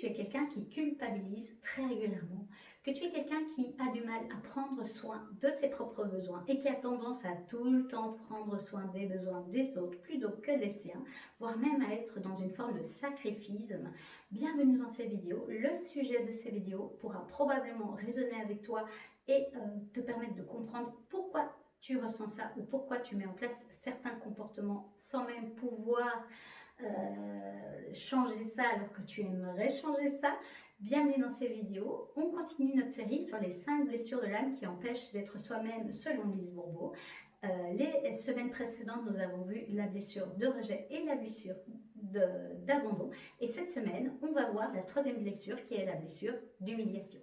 tu es quelqu'un qui culpabilise très régulièrement, que tu es quelqu'un qui a du mal à prendre soin de ses propres besoins et qui a tendance à tout le temps prendre soin des besoins des autres plutôt que les siens, voire même à être dans une forme de sacrificisme, bienvenue dans ces vidéos. Le sujet de ces vidéos pourra probablement résonner avec toi et te permettre de comprendre pourquoi tu ressens ça ou pourquoi tu mets en place certains comportements sans même pouvoir changer ça alors que tu aimerais changer ça. Bienvenue dans ces vidéos. On continue notre série sur les 5 blessures de l'âme qui empêchent d'être soi-même selon Lise Bourbeau. Les semaines précédentes, nous avons vu la blessure de rejet et la blessure d'abandon. Et cette semaine, on va voir la troisième blessure qui est la blessure d'humiliation.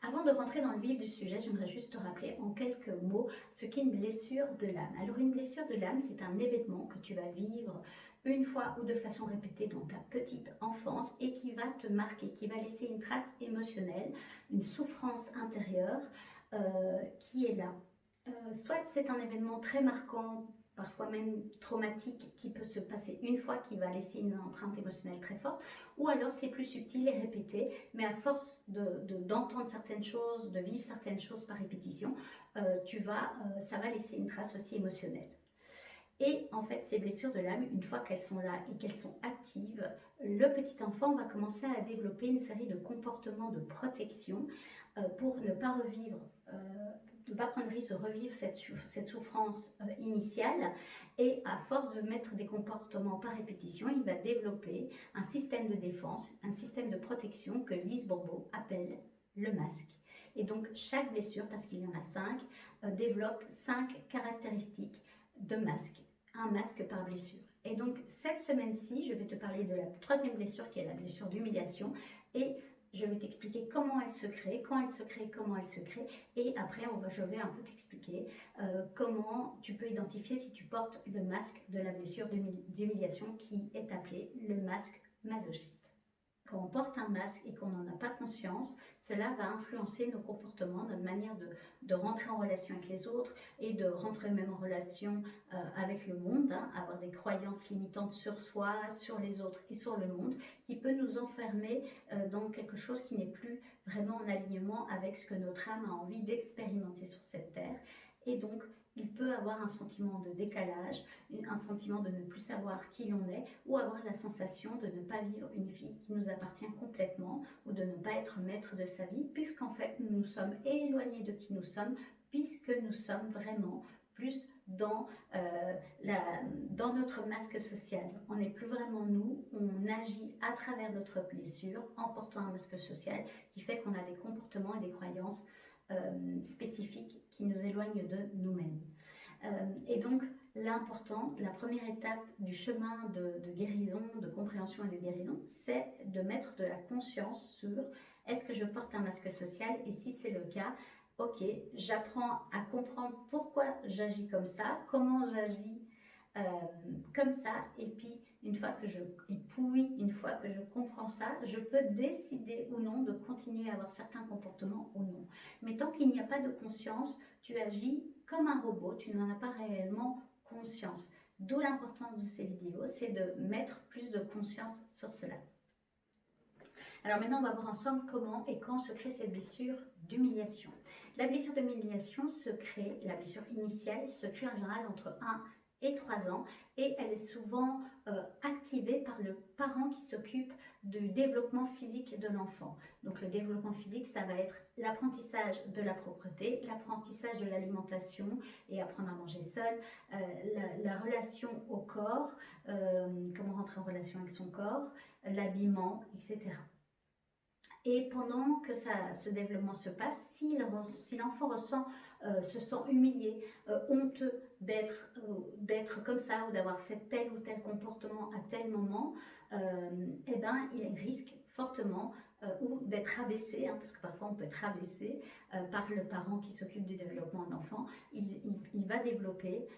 Avant de rentrer dans le vif du sujet, j'aimerais juste te rappeler en quelques mots ce qu'est une blessure de l'âme. Alors une blessure de l'âme, c'est un événement que tu vas vivre une fois ou de façon répétée dans ta petite enfance et qui va te marquer, qui va laisser une trace émotionnelle, une souffrance intérieure qui est là. Soit c'est un événement très marquant, parfois même traumatique, qui peut se passer une fois, qui va laisser une empreinte émotionnelle très forte, ou alors c'est plus subtil et répété, mais à force d'entendre certaines choses, de vivre certaines choses par répétition, ça va laisser une trace aussi émotionnelle. Et en fait, ces blessures de l'âme, une fois qu'elles sont là et qu'elles sont actives, le petit enfant va commencer à développer une série de comportements de protection pour ne pas revivre, ne pas prendre le risque de revivre cette souffrance initiale. Et à force de mettre des comportements par répétition, il va développer un système de défense, un système de protection que Lise Bourbeau appelle le masque. Et donc chaque blessure, parce qu'il y en a 5, développe 5 caractéristiques de masque, un masque par blessure. Et donc cette semaine-ci, je vais te parler de la troisième blessure qui est la blessure d'humiliation et je vais t'expliquer comment elle se crée, quand elle se crée, comment elle se crée. Et après, je vais un peu t'expliquer comment tu peux identifier si tu portes le masque de la blessure d'humiliation qui est appelé le masque masochiste. Quand on porte un masque et qu'on n'en a pas conscience, cela va influencer nos comportements, notre manière de rentrer en relation avec les autres et de rentrer même en relation avec le monde, avoir des croyances limitantes sur soi, sur les autres et sur le monde, qui peut nous enfermer dans quelque chose qui n'est plus vraiment en alignement avec ce que notre âme a envie d'expérimenter sur cette terre. Et donc, il peut avoir un sentiment de décalage, un sentiment de ne plus savoir qui l'on est, ou avoir la sensation de ne pas vivre une vie qui nous appartient complètement, ou de ne pas être maître de sa vie, puisqu'en fait nous nous sommes éloignés de qui nous sommes, puisque nous sommes vraiment plus dans notre masque social. On n'est plus vraiment nous, on agit à travers notre blessure en portant un masque social qui fait qu'on a des comportements et des croyances spécifiques qui nous éloignent de nous-mêmes. Et donc l'important, la première étape du chemin de guérison, de compréhension et de guérison, c'est de mettre de la conscience sur est-ce que je porte un masque social et si c'est le cas, ok, j'apprends à comprendre pourquoi j'agis comme ça, comment j'agis comme ça, et puis une fois que je comprends ça, je peux décider ou non de continuer à avoir certains comportements ou non. Mais tant qu'il n'y a pas de conscience, tu agis comme un robot, tu n'en as pas réellement conscience. D'où l'importance de ces vidéos, c'est de mettre plus de conscience sur cela. Alors maintenant, on va voir ensemble comment et quand se crée cette blessure d'humiliation. La blessure d'humiliation se crée, la blessure initiale se crée en général entre 1 et 3 ans et elle est souvent activée par le parent qui s'occupe du développement physique de l'enfant. Donc le développement physique, ça va être l'apprentissage de la propreté, l'apprentissage de l'alimentation et apprendre à manger seul, la relation au corps, comment rentrer en relation avec son corps, l'habillement, etc. Et pendant que ce développement se passe, si l'enfant se sent humilié, honteux d'être comme ça ou d'avoir fait tel ou tel comportement à tel moment, eh ben, il risque fortement ou d'être rabaissé, parce que parfois on peut être rabaissé par le parent qui s'occupe du développement de l'enfant, il va développer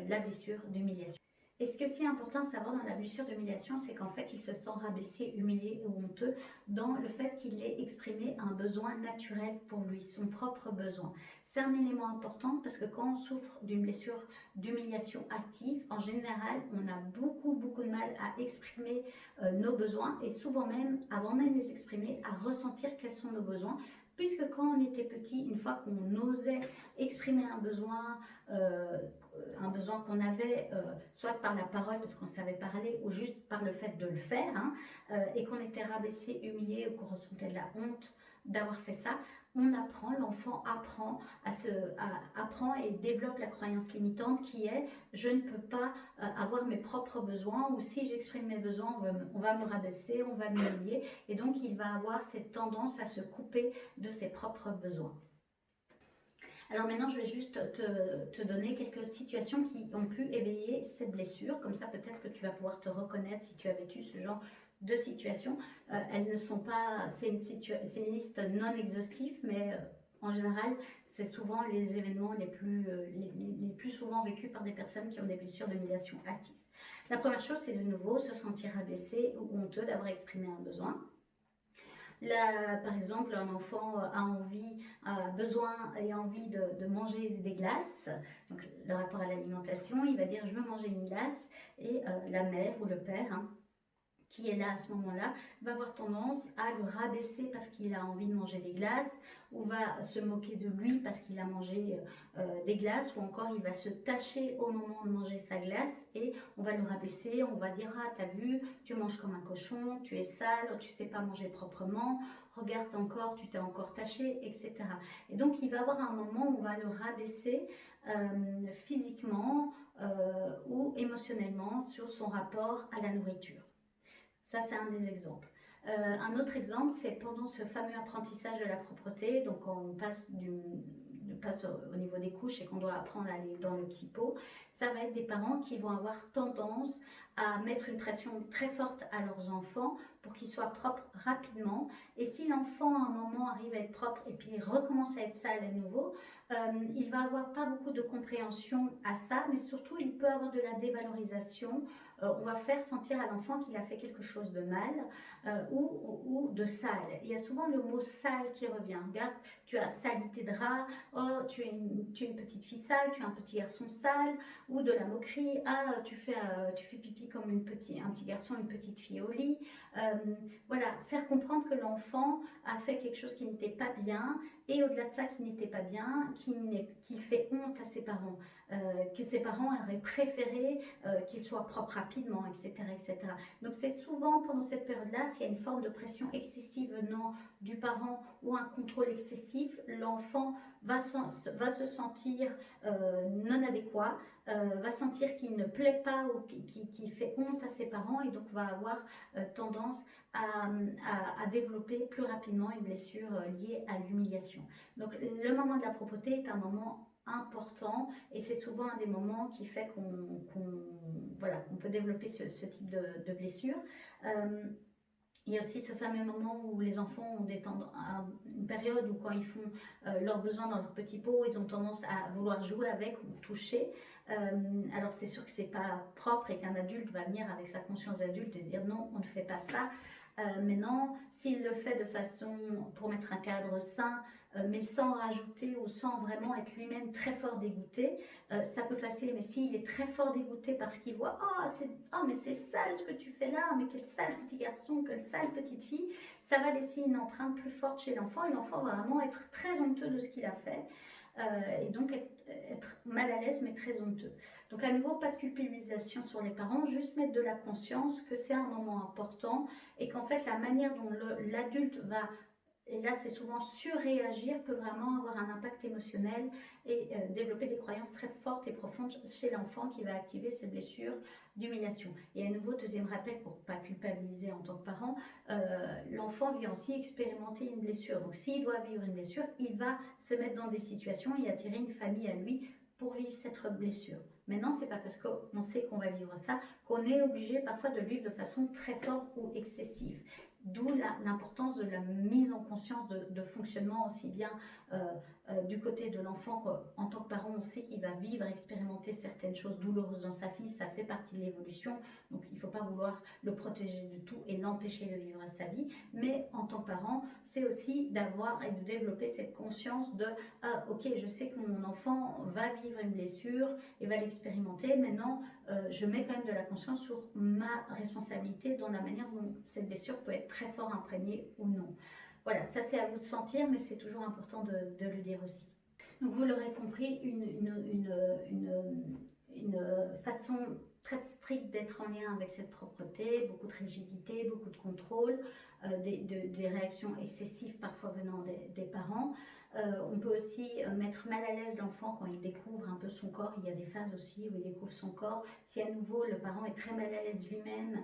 la blessure d'humiliation. Et ce qui est aussi important à savoir dans la blessure d'humiliation, c'est qu'en fait, il se sent rabaissé, humilié ou honteux dans le fait qu'il ait exprimé un besoin naturel pour lui, son propre besoin. C'est un élément important parce que quand on souffre d'une blessure d'humiliation active, en général, on a beaucoup de mal à exprimer nos besoins et souvent même, avant même les exprimer, à ressentir quels sont nos besoins. Puisque quand on était petit, une fois qu'on osait exprimer un besoin qu'on avait, soit par la parole parce qu'on savait parler, ou juste par le fait de le faire, et qu'on était rabaissé, humilié, ou qu'on ressentait de la honte d'avoir fait ça, on apprend, l'enfant apprend et développe la croyance limitante qui est je ne peux pas avoir mes propres besoins, ou si j'exprime mes besoins, on va me rabaisser, on va m'humilier, et donc il va avoir cette tendance à se couper de ses propres besoins. Alors maintenant, je vais juste te donner quelques situations qui ont pu éveiller cette blessure. Comme ça, peut-être que tu vas pouvoir te reconnaître si tu as vécu ce genre de situation. Elles ne sont pas... C'est une liste non exhaustive, mais en général, c'est souvent les événements les plus souvent vécus par des personnes qui ont des blessures d'humiliation active. La première chose, c'est de nouveau se sentir abaissé ou honteux d'avoir exprimé un besoin. Là, par exemple, un enfant a besoin et envie de manger des glaces. Donc, le rapport à l'alimentation, il va dire je veux manger une glace, et la mère ou le père, qui est là à ce moment-là, va avoir tendance à le rabaisser parce qu'il a envie de manger des glaces, ou va se moquer de lui parce qu'il a mangé des glaces, ou encore il va se tâcher au moment de manger sa glace et on va le rabaisser, on va dire ah t'as vu, tu manges comme un cochon, tu es sale, tu sais pas manger proprement, regarde encore, tu t'es encore taché, etc. Et donc il va avoir un moment où on va le rabaisser physiquement ou émotionnellement sur son rapport à la nourriture. Ça, c'est un des exemples. Un autre exemple, c'est pendant ce fameux apprentissage de la propreté, donc on passe au niveau des couches et qu'on doit apprendre à aller dans le petit pot, ça va être des parents qui vont avoir tendance à mettre une pression très forte à leurs enfants pour qu'ils soient propres rapidement. Et si l'enfant à un moment arrive à être propre et puis recommence à être sale à nouveau, il va avoir pas beaucoup de compréhension à ça, mais surtout il peut avoir de la dévalorisation. On va faire sentir à l'enfant qu'il a fait quelque chose de mal ou de sale. Il y a souvent le mot sale qui revient. Regarde, tu as sali tes draps, oh, tu es une petite fille sale, tu es un petit garçon sale, ou de la moquerie, ah, tu fais pipi comme un petit garçon, une petite fille au lit. Voilà, faire comprendre que l'enfant a fait quelque chose qui n'était pas bien, et au-delà de ça, qui n'était pas bien, qu'il fait honte à ses parents, que ses parents auraient préféré qu'il soit propre rapidement, etc., etc. Donc c'est souvent pendant cette période-là, s'il y a une forme de pression excessive venant du parent ou un contrôle excessif, l'enfant va se sentir non adéquat, va sentir qu'il ne plaît pas ou qu'il fait honte à ses parents, et donc va avoir tendance à développer plus rapidement une blessure liée à l'humiliation. Donc le moment de la propreté est un moment important, et c'est souvent un des moments qui fait qu'on peut développer ce type de blessure. Il y a aussi ce fameux moment où les enfants ont une période où quand ils font leurs besoins dans leur petit pot, ils ont tendance à vouloir jouer avec ou toucher. Alors c'est sûr que c'est pas propre et qu'un adulte va venir avec sa conscience d'adulte et dire non, on ne fait pas ça. Mais non, s'il le fait de façon pour mettre un cadre sain, mais sans rajouter ou sans vraiment être lui-même très fort dégoûté, ça peut passer. Mais s'il est très fort dégoûté parce qu'il voit mais c'est sale ce que tu fais là, mais quel sale petit garçon, quelle sale petite fille, ça va laisser une empreinte plus forte chez l'enfant, et l'enfant va vraiment être très honteux de ce qu'il a fait, et donc être mal à l'aise mais très honteux. Donc à nouveau, pas de culpabilisation sur les parents, juste mettre de la conscience que c'est un moment important, et qu'en fait la manière dont l'adulte va, et là c'est souvent surréagir, peut vraiment avoir un impact émotionnel et développer des croyances très fortes et profondes chez l'enfant, qui va activer ces blessures d'humiliation. Et à nouveau, deuxième rappel pour ne pas culpabiliser en tant que parent, l'enfant vient aussi expérimenter une blessure. Donc s'il doit vivre une blessure, il va se mettre dans des situations et attirer une famille à lui pour vivre cette blessure. Maintenant, c'est pas parce qu'on sait qu'on va vivre ça qu'on est obligé parfois de vivre de façon très forte ou excessive. D'où l'importance de la mise en conscience de fonctionnement aussi bien du côté de l'enfant, en tant que parent, on sait qu'il va vivre, expérimenter certaines choses douloureuses dans sa vie, ça fait partie de l'évolution, donc il ne faut pas vouloir le protéger de tout et l'empêcher de vivre sa vie, mais en tant que parent, c'est aussi d'avoir et de développer cette conscience de « Ah, ok, je sais que mon enfant va vivre une blessure et va l'expérimenter, maintenant je mets quand même de la conscience sur ma responsabilité dans la manière dont cette blessure peut être très fort imprégnée ou non. » Voilà, ça c'est à vous de sentir, mais c'est toujours important de le dire aussi. Donc vous l'aurez compris, une façon très stricte d'être en lien avec cette propreté, beaucoup de rigidité, beaucoup de contrôle, des réactions excessives parfois venant des parents. On peut aussi mettre mal à l'aise l'enfant quand il découvre un peu son corps. Il y a des phases aussi où il découvre son corps. Si à nouveau le parent est très mal à l'aise lui-même,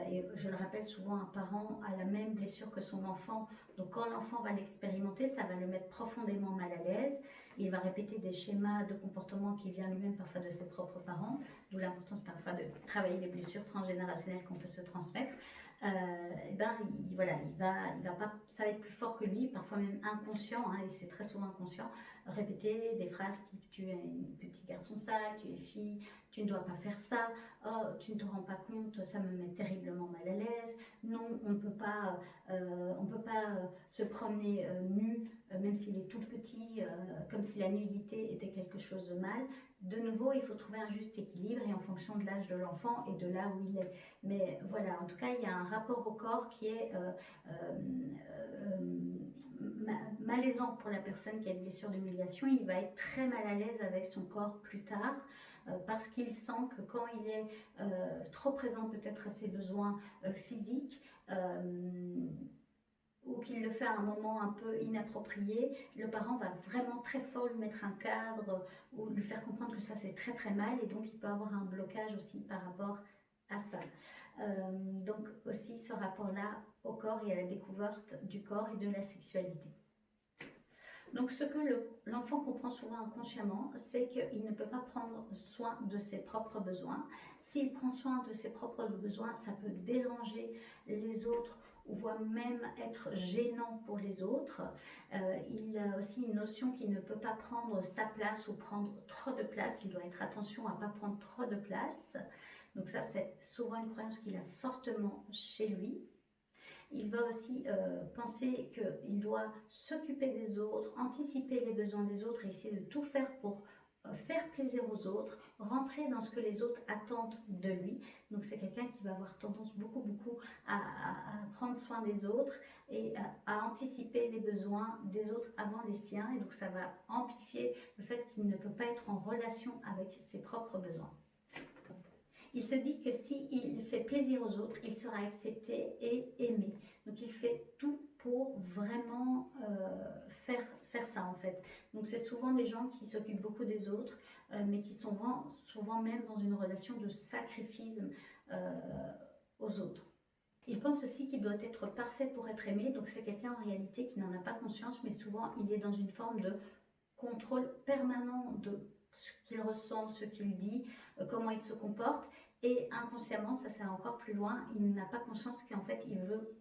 et je le rappelle souvent, un parent a la même blessure que son enfant, donc quand l'enfant va l'expérimenter, ça va le mettre profondément mal à l'aise. Il va répéter des schémas de comportement qui viennent lui-même parfois de ses propres parents, d'où l'importance parfois de travailler les blessures transgénérationnelles qu'on peut se transmettre. Voilà, il va pas, ça va être plus fort que lui, parfois même inconscient, et c'est très souvent inconscient, répéter des phrases type tu es un petit garçon sale, tu es fille, tu ne dois pas faire ça, oh tu ne te rends pas compte, ça me met terriblement mal à l'aise, non on ne peut pas, se promener nu, même s'il est tout petit, comme si la nudité était quelque chose de mal. De nouveau, il faut trouver un juste équilibre et en fonction de l'âge de l'enfant et de là où il est. Mais voilà, en tout cas, il y a un rapport au corps qui est malaisant pour la personne qui a une blessure d'humiliation. Il va être très mal à l'aise avec son corps plus tard parce qu'il sent que quand il est trop présent peut-être à ses besoins physiques, ou qu'il le fait à un moment un peu inapproprié, le parent va vraiment très fort lui mettre un cadre ou lui faire comprendre que ça c'est très très mal et donc il peut avoir un blocage aussi par rapport à ça. Donc aussi ce rapport-là au corps et à la découverte du corps et de la sexualité. Donc ce que l'enfant comprend souvent inconsciemment, c'est qu'il ne peut pas prendre soin de ses propres besoins. S'il prend soin de ses propres besoins, ça peut déranger les autres ou voire même être gênant pour les autres. Il a aussi une notion qu'il ne peut pas prendre sa place ou prendre trop de place. Il doit être attention à ne pas prendre trop de place. Donc ça, c'est souvent une croyance qu'il a fortement chez lui. Il va aussi penser qu'il doit s'occuper des autres, anticiper les besoins des autres et essayer de tout faire pour faire plaisir aux autres, rentrer dans ce que les autres attendent de lui. Donc c'est quelqu'un qui va avoir tendance beaucoup à prendre soin des autres et à anticiper les besoins des autres avant les siens. Et donc ça va amplifier le fait qu'il ne peut pas être en relation avec ses propres besoins. Il se dit que s'il fait plaisir aux autres, il sera accepté et aimé. Donc il fait tout pour vraiment faire ça en fait. Donc c'est souvent des gens qui s'occupent beaucoup des autres, mais qui sont souvent même dans une relation de sacrifice aux autres. Il pense aussi qu'il doit être parfait pour être aimé, donc c'est quelqu'un en réalité qui n'en a pas conscience, mais souvent il est dans une forme de contrôle permanent de ce qu'il ressent, ce qu'il dit, comment il se comporte, et inconsciemment, ça c'est encore plus loin, il n'a pas conscience qu'en fait il veut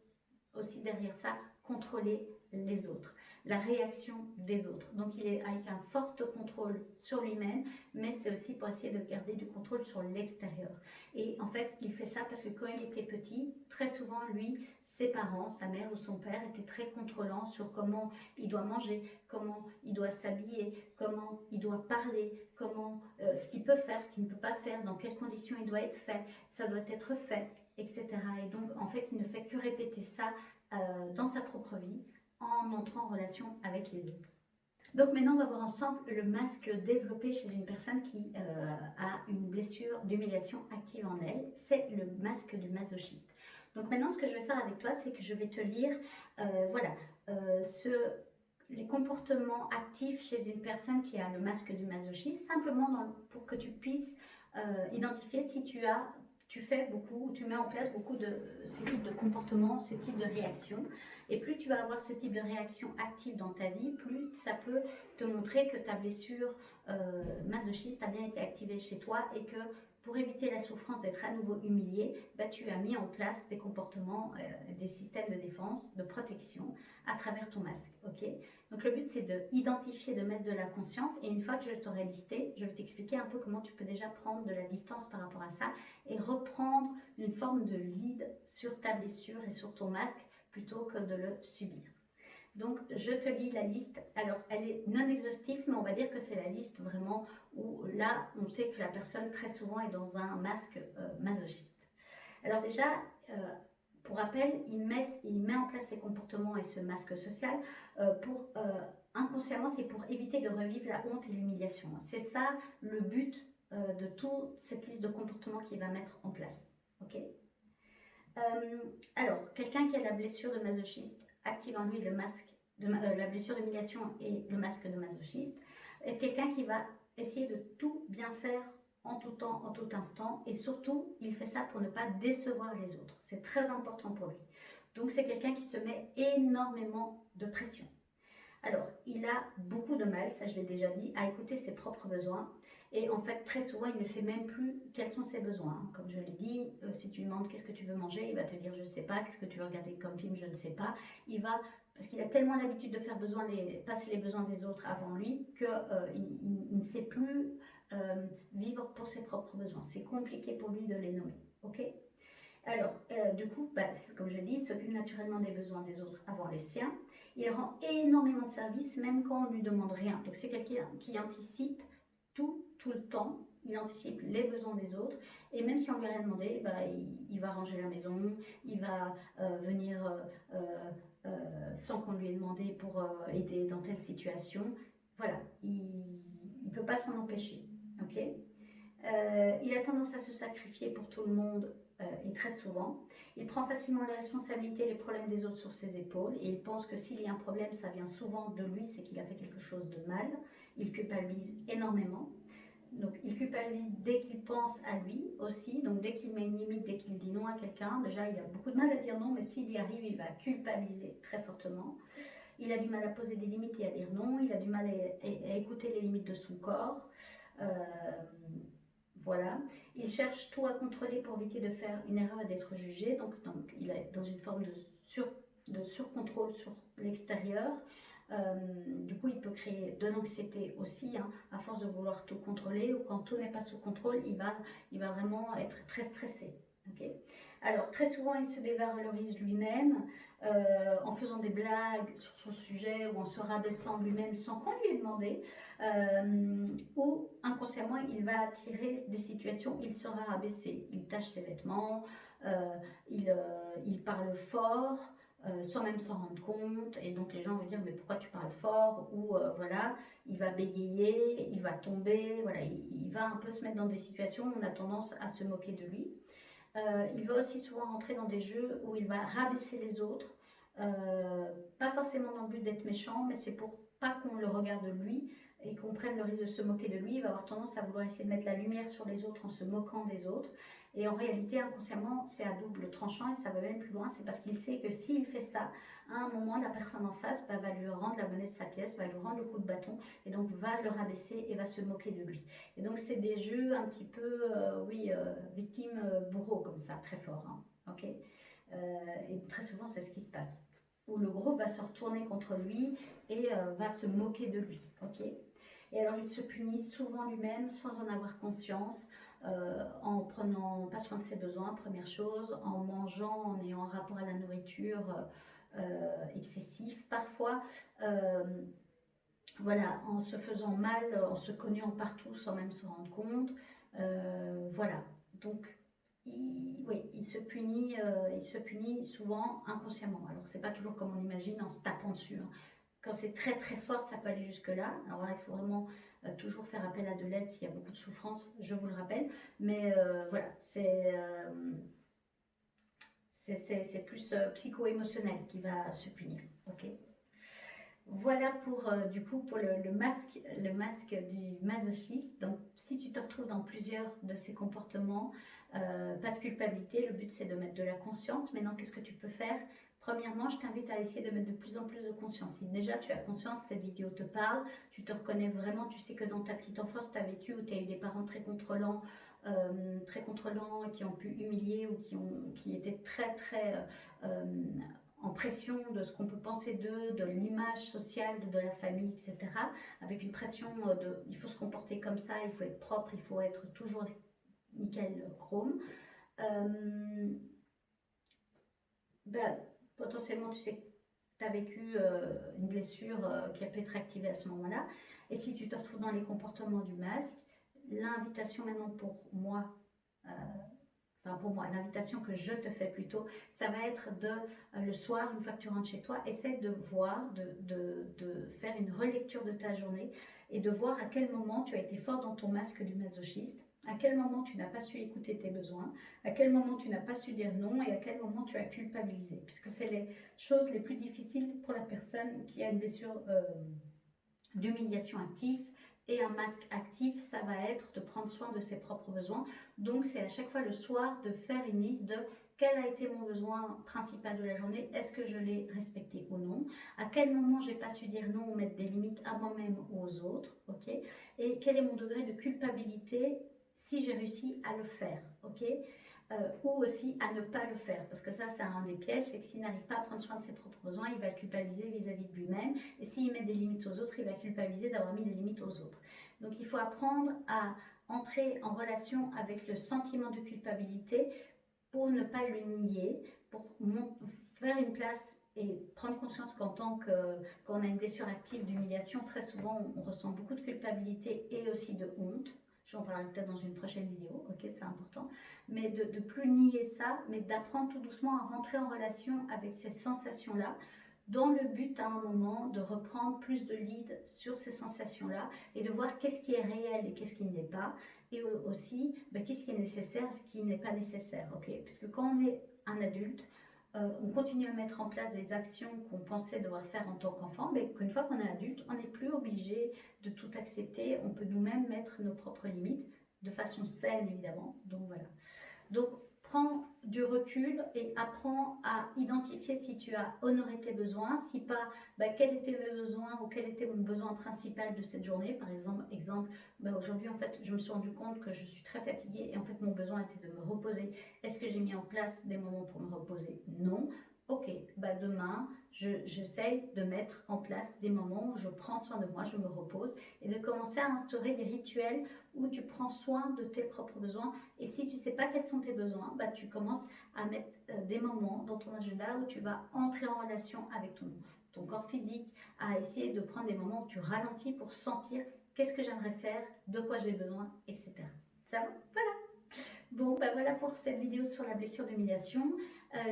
aussi derrière ça contrôler les autres, la réaction des autres. Donc il est avec un fort contrôle sur lui-même, mais c'est aussi pour essayer de garder du contrôle sur l'extérieur. Et en fait, il fait ça parce que quand il était petit, très souvent, lui, ses parents, sa mère ou son père étaient très contrôlants sur comment il doit manger, comment il doit s'habiller, comment il doit parler, ce qu'il peut faire, ce qu'il ne peut pas faire, dans quelles conditions il doit être fait, ça doit être fait, etc. Et donc, en fait, il ne fait que répéter ça dans sa propre vie en entrant en relation avec les autres. Donc maintenant, on va voir ensemble le masque développé chez une personne qui a une blessure d'humiliation active en elle. C'est le masque du masochiste. Donc maintenant, ce que je vais faire avec toi, c'est que je vais te lire les comportements actifs chez une personne qui a le masque du masochiste, simplement pour que tu puisses identifier si tu fais beaucoup, tu mets en place beaucoup de ce type de comportements, ce type de réactions. Et plus tu vas avoir ce type de réaction active dans ta vie, plus ça peut te montrer que ta blessure masochiste a bien été activée chez toi et que pour éviter la souffrance d'être à nouveau humilié, bah, tu as mis en place des comportements, des systèmes de défense, de protection à travers ton masque. Ok. Donc le but c'est d'identifier, de mettre de la conscience, et une fois que je t'aurai listé, je vais t'expliquer un peu comment tu peux déjà prendre de la distance par rapport à ça et reprendre une forme de lead sur ta blessure et sur ton masque plutôt que de le subir. Donc, je te lis la liste. Alors, elle est non exhaustive, mais on va dire que c'est la liste vraiment où là, on sait que la personne très souvent est dans un masque masochiste. Alors déjà, pour rappel, il met en place ces comportements et ce masque social inconsciemment, c'est pour éviter de revivre la honte et l'humiliation. C'est ça le but de toute cette liste de comportements qu'il va mettre en place. Ok. Alors, quelqu'un qui a la blessure de masochiste active en lui le masque la blessure d'humiliation et le masque de masochiste, est quelqu'un qui va essayer de tout bien faire en tout temps, en tout instant, et surtout, il fait ça pour ne pas décevoir les autres. C'est très important pour lui. Donc, c'est quelqu'un qui se met énormément de pression. Alors, il a beaucoup de mal, ça je l'ai déjà dit, à écouter ses propres besoins. Et en fait, très souvent, il ne sait même plus quels sont ses besoins. Comme je l'ai dit, si tu lui demandes qu'est-ce que tu veux manger, il va te dire je ne sais pas. Qu'est-ce que tu veux regarder comme film, je ne sais pas. Parce qu'il a tellement l'habitude de faire passer les besoins des autres avant lui qu'il ne sait plus vivre pour ses propres besoins. C'est compliqué pour lui de les nommer. Ok. Alors, du coup, comme je dis, il s'occupe naturellement des besoins des autres avant les siens. Il rend énormément de services, même quand on ne lui demande rien. Donc, c'est quelqu'un qui anticipe tout le temps. Il anticipe les besoins des autres. Et même si on ne lui a rien demandé, il va ranger la maison, il va venir sans qu'on lui ait demandé pour aider dans telle situation. Voilà, il ne peut pas s'en empêcher. Ok. Il a tendance à se sacrifier pour tout le monde et très souvent. Il prend facilement les responsabilités et les problèmes des autres sur ses épaules et il pense que s'il y a un problème, ça vient souvent de lui, c'est qu'il a fait quelque chose de mal. Il culpabilise énormément. Donc il culpabilise dès qu'il pense à lui aussi, donc dès qu'il met une limite, dès qu'il dit non à quelqu'un, déjà il a beaucoup de mal à dire non, mais s'il y arrive, il va culpabiliser très fortement. Il a du mal à poser des limites et à dire non, il a du mal à écouter les limites de son corps. Voilà, il cherche tout à contrôler pour éviter de faire une erreur et d'être jugé. Donc il est dans une forme de surcontrôle sur l'extérieur. Du coup, il peut créer de l'anxiété aussi, hein, à force de vouloir tout contrôler, ou quand tout n'est pas sous contrôle, il va vraiment être très stressé. Okay. Alors, très souvent, il se dévalorise lui-même en faisant des blagues sur son sujet ou en se rabaissant lui-même sans qu'on lui ait demandé. Ou inconsciemment, il va attirer des situations où il sera rabaissé. Il tache ses vêtements, il parle fort, sans même s'en rendre compte, et donc les gens vont dire mais pourquoi tu parles fort, ou voilà, il va bégayer, il va tomber, voilà, il va un peu se mettre dans des situations où on a tendance à se moquer de lui. Il va aussi souvent rentrer dans des jeux où il va rabaisser les autres, pas forcément dans le but d'être méchant, mais c'est pour pas qu'on le regarde lui et qu'on prenne le risque de se moquer de lui. Il va avoir tendance à vouloir essayer de mettre la lumière sur les autres en se moquant des autres. Et en réalité, inconsciemment, c'est à double tranchant et ça va même plus loin. C'est parce qu'il sait que s'il fait ça, à un moment, la personne en face va lui rendre la monnaie de sa pièce, va lui rendre le coup de bâton et donc va le rabaisser et va se moquer de lui. Et donc, c'est des jeux un petit peu, victime-bourreau comme ça, très fort. Hein, ok. Et très souvent, c'est ce qui se passe. Où le groupe va se retourner contre lui et va se moquer de lui. Ok. Et alors, il se punit souvent lui-même sans en avoir conscience. En prenant pas soin de ses besoins, première chose, en mangeant, en ayant un rapport à la nourriture excessif parfois, voilà, en se faisant mal, en se cognant partout sans même se rendre compte, voilà. Donc, il se punit souvent inconsciemment. Alors, c'est pas toujours comme on imagine en se tapant dessus. Hein. Quand c'est très très fort, ça peut aller jusque-là. Alors là, il faut vraiment toujours faire appel à de l'aide s'il y a beaucoup de souffrance, je vous le rappelle. Mais voilà, c'est plus psycho-émotionnel qui va se punir. Ok. Voilà pour pour le masque du masochiste. Donc, si tu te retrouves dans plusieurs de ces comportements, pas de culpabilité. Le but, c'est de mettre de la conscience. Maintenant, qu'est-ce que tu peux faire? Premièrement, je t'invite à essayer de mettre de plus en plus de conscience. Si déjà tu as conscience, cette vidéo te parle, tu te reconnais vraiment, tu sais que dans ta petite enfance, tu as vécu ou tu as eu des parents très contrôlants très contrôlants, qui ont pu humilier ou qui étaient très en pression de ce qu'on peut penser d'eux, de l'image sociale de la famille, etc. Avec une pression de il faut se comporter comme ça, il faut être propre, il faut être toujours nickel chrome. Ben, potentiellement, tu sais que tu as vécu une blessure qui a pu être activée à ce moment-là. Et si tu te retrouves dans les comportements du masque, l'invitation maintenant pour moi, l'invitation que je te fais plutôt, ça va être le soir, une fois que tu rentres chez toi, essaie de voir, de faire une relecture de ta journée et de voir à quel moment tu as été fort dans ton masque du masochiste, à quel moment tu n'as pas su écouter tes besoins, à quel moment tu n'as pas su dire non et à quel moment tu as culpabilisé. Puisque c'est les choses les plus difficiles pour la personne qui a une blessure d'humiliation active et un masque actif, ça va être de prendre soin de ses propres besoins. Donc c'est à chaque fois le soir de faire une liste de quel a été mon besoin principal de la journée, est-ce que je l'ai respecté ou non, à quel moment j'ai pas su dire non ou mettre des limites à moi-même ou aux autres, ok, et quel est mon degré de culpabilité si j'ai réussi à le faire, ok, ou aussi à ne pas le faire, parce que ça c'est un des pièges, c'est que s'il n'arrive pas à prendre soin de ses propres besoins, il va culpabiliser vis-à-vis de lui-même, et s'il met des limites aux autres, il va culpabiliser d'avoir mis des limites aux autres. Donc il faut apprendre à entrer en relation avec le sentiment de culpabilité pour ne pas le nier, pour faire une place et prendre conscience qu'en tant qu'on a une blessure active d'humiliation, très souvent on ressent beaucoup de culpabilité et aussi de honte. J'en parlerai peut-être dans une prochaine vidéo, ok, c'est important. Mais de ne plus nier ça, mais d'apprendre tout doucement à rentrer en relation avec ces sensations-là, dans le but à un moment de reprendre plus de lead sur ces sensations-là et de voir qu'est-ce qui est réel et qu'est-ce qui ne l'est pas. Et aussi, qu'est-ce qui est nécessaire, ce qui n'est pas nécessaire, ok? Parce que quand on est un adulte, on continue à mettre en place des actions qu'on pensait devoir faire en tant qu'enfant, mais qu'une fois qu'on est adulte, on n'est plus obligé de tout accepter. On peut nous-mêmes mettre nos propres limites de façon saine, évidemment. Donc voilà. Donc prends du recul et apprends à identifier si tu as honoré tes besoins, si pas, quels étaient mes besoins ou quel était mon besoin principal de cette journée. Par exemple, aujourd'hui en fait je me suis rendu compte que je suis très fatiguée et en fait mon besoin était de me reposer. Est-ce que j'ai mis en place des moments pour me reposer? Non. Ok, demain j'essaye de mettre en place des moments où je prends soin de moi, je me repose et de commencer à instaurer des rituels où tu prends soin de tes propres besoins. Et si tu ne sais pas quels sont tes besoins, tu commences à mettre des moments dans ton agenda où tu vas entrer en relation avec ton corps physique, à essayer de prendre des moments où tu ralentis pour sentir qu'est-ce que j'aimerais faire, de quoi j'ai besoin, etc. Ça va? Voilà. Bon, voilà pour cette vidéo sur la blessure d'humiliation.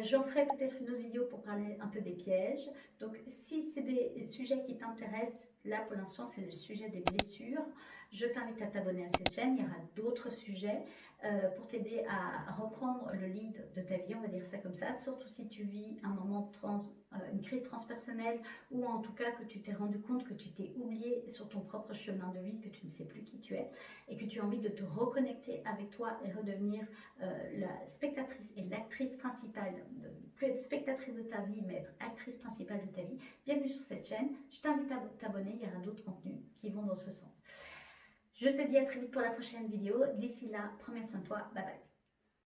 J'en ferai peut-être une autre vidéo pour parler un peu des pièges. Donc, si c'est des sujets qui t'intéressent, là pour l'instant c'est le sujet des blessures. Je t'invite à t'abonner à cette chaîne, il y aura d'autres sujets pour t'aider à reprendre le lead de ta vie, on va dire ça comme ça, surtout si tu vis un moment une crise transpersonnelle ou en tout cas que tu t'es rendu compte que tu t'es oublié sur ton propre chemin de vie, que tu ne sais plus qui tu es et que tu as envie de te reconnecter avec toi et redevenir la spectatrice et l'actrice principale, de plus être spectatrice de ta vie mais être actrice principale de ta vie. Bienvenue sur cette chaîne, je t'invite à t'abonner, il y aura d'autres contenus qui vont dans ce sens. Je te dis à très vite pour la prochaine vidéo. D'ici là, prends bien soin de toi. Bye bye.